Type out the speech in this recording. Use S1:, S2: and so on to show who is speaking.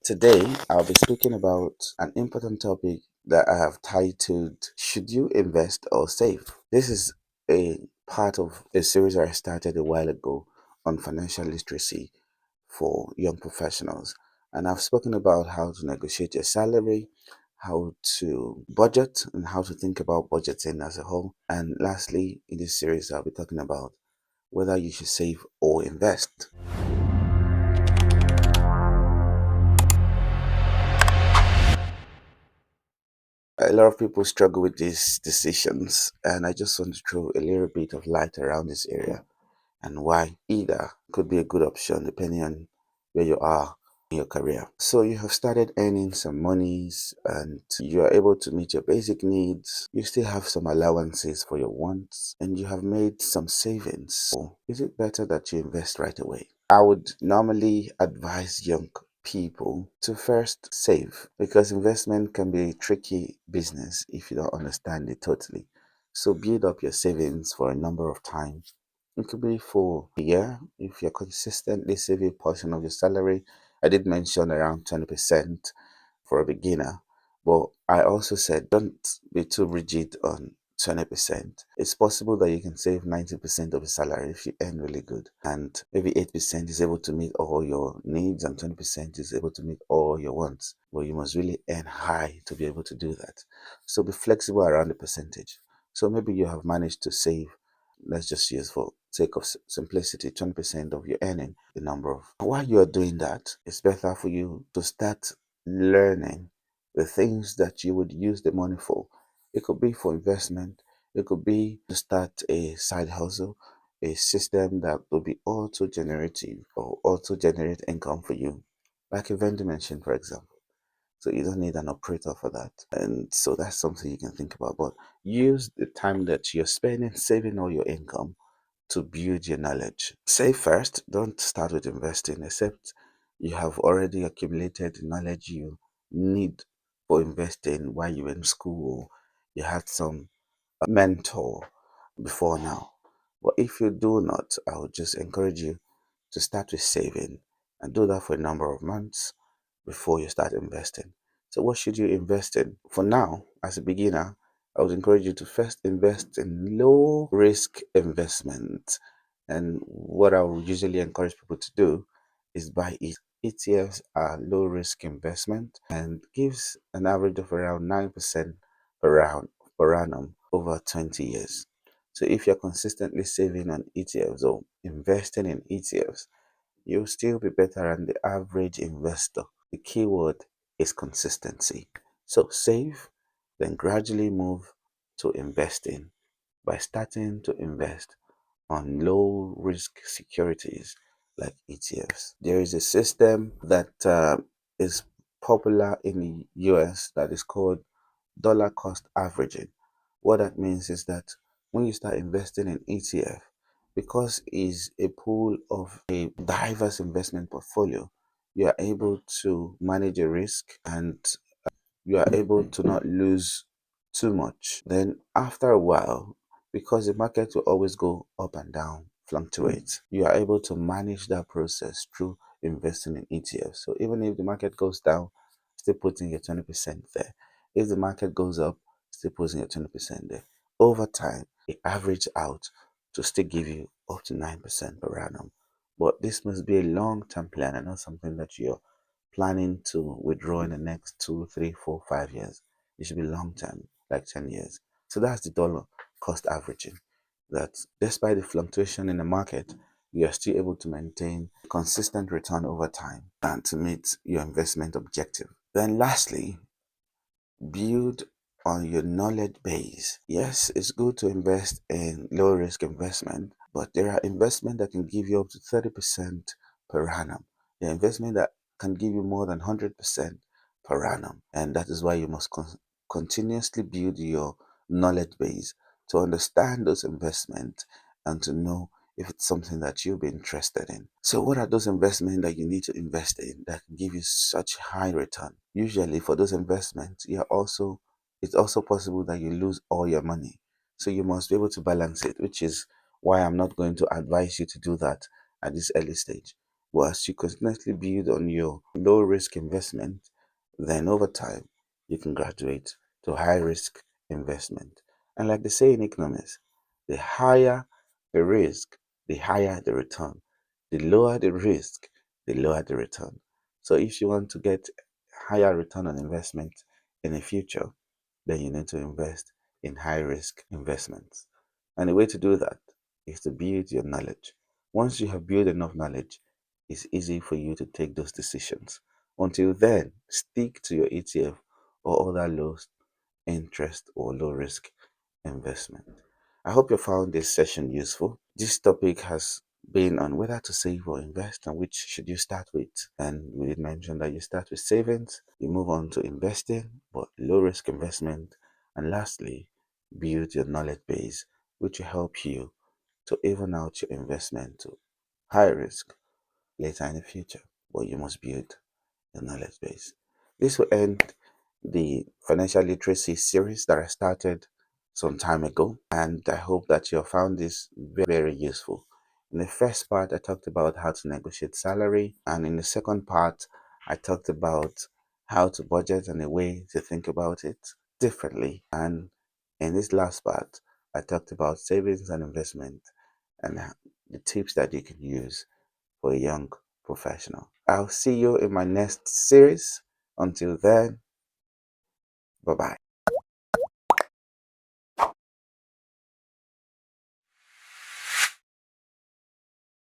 S1: Today, I'll be speaking about an important topic that I have titled Should You Invest or Save? This is a part of a series I started a while ago on financial literacy for young professionals. And I've spoken about how to negotiate your salary, how to budget, and how to think about budgeting as a whole. And lastly, in this series, I'll be talking about whether you should save or invest. A lot of people struggle with these decisions, and I just want to throw a little bit of light around this area and why either could be a good option depending on where you are in your career. So, you have started earning some monies and you are able to meet your basic needs. You still have some allowances for your wants, and you have made some savings. So is it better that you invest right away? I would normally advise young people to first save because investment can be a tricky business if you don't understand it totally. So build up your savings for a number of times. It could be for a year if you're consistently saving a portion of your salary. I did mention around 20% for a beginner, but I also said don't be too rigid on 20%. It's possible that you can save 90% of your salary if you earn really good, and maybe 8% is able to meet all your needs, and 20% is able to meet all your wants. But you must really earn high to be able to do that. So be flexible around the percentage. So maybe you have managed to save, let's just use for sake of simplicity, 20% of your earning, the number of. While you are doing that, it's better for you to start learning the things that you would use the money for. It could be for investment, it could be to start a side hustle, a system that will be auto generative or auto generate income for you, like a vending machine, for example. So you don't need an operator for that. And so that's something you can think about. But use the time that you're spending saving all your income to build your knowledge. Save first, don't start with investing except you have already accumulated the knowledge you need for investing while you were in school. You had some mentor before now. But if you do not, I would just encourage you to start with saving and do that for a number of months before you start investing. So, what should you invest in? For now, as a beginner, I would encourage you to first invest in low risk investment. And what I would usually encourage people to do is buy ETFs are low risk investment and gives an average of around 9% per annum over 20 years. So if you're consistently saving on ETFs or investing in ETFs, you'll still be better than the average investor. The key word is consistency. So save, then gradually move to investing by starting to invest on low risk securities like ETFs. There is a system that is popular in the US that is called dollar cost averaging. What that means is that when you start investing in ETF, because it's a pool of a diverse investment portfolio, you are able to manage a risk and you are able to not lose too much. Then after a while, because the market will always go up and down, fluctuate, you are able to manage that process through investing in ETFs. So even if the market goes down, still putting your 20% there. If the market goes up, still putting your 20% there. Over time, it average out to still give you up to 9% per annum. But this must be a long-term plan and not something that you're planning to withdraw in the next 2, 3, 4, 5 years. It should be long term, like 10 years. So that's the dollar cost averaging. That despite the fluctuation in the market, you are still able to maintain consistent return over time and to meet your investment objective. Then lastly, build on your knowledge base. Yes, it's good to invest in low risk investment, but there are investments that can give you up to 30% per annum. There are investments that can give you more than 100% per annum. And that is why you must continuously build your knowledge base to understand those investments and to know if it's something that you'll be interested in. So, what are those investments that you need to invest in that can give you such high return? Usually, for those investments, it's also possible that you lose all your money. So, you must be able to balance it, which is why I'm not going to advise you to do that at this early stage. But as you continuously build on your low risk investment, then over time you can graduate to high risk investment. And like they say in economics, the higher the risk, the higher the return. The lower the risk, the lower the return. So if you want to get higher return on investment in the future, then you need to invest in high risk investments. And the way to do that is to build your knowledge. Once you have built enough knowledge, it's easy for you to take those decisions. Until then, stick to your ETF or other low interest or low risk investment. I hope you found this session useful. This topic has been on whether to save or invest and which should you start with. And we did mention that you start with savings, you move on to investing, but low risk investment, and lastly, build your knowledge base, which will help you to even out your investment to high risk later in the future. But you must build your knowledge base. This will end the financial literacy series that I started some time ago, and I hope that you have found this very useful. In the first part, I talked about how to negotiate salary, and in the second part, I talked about how to budget and a way to think about it differently. And in this last part, I talked about savings and investment and the tips that you can use for a young professional. I'll see you in my next series. Until then, bye bye.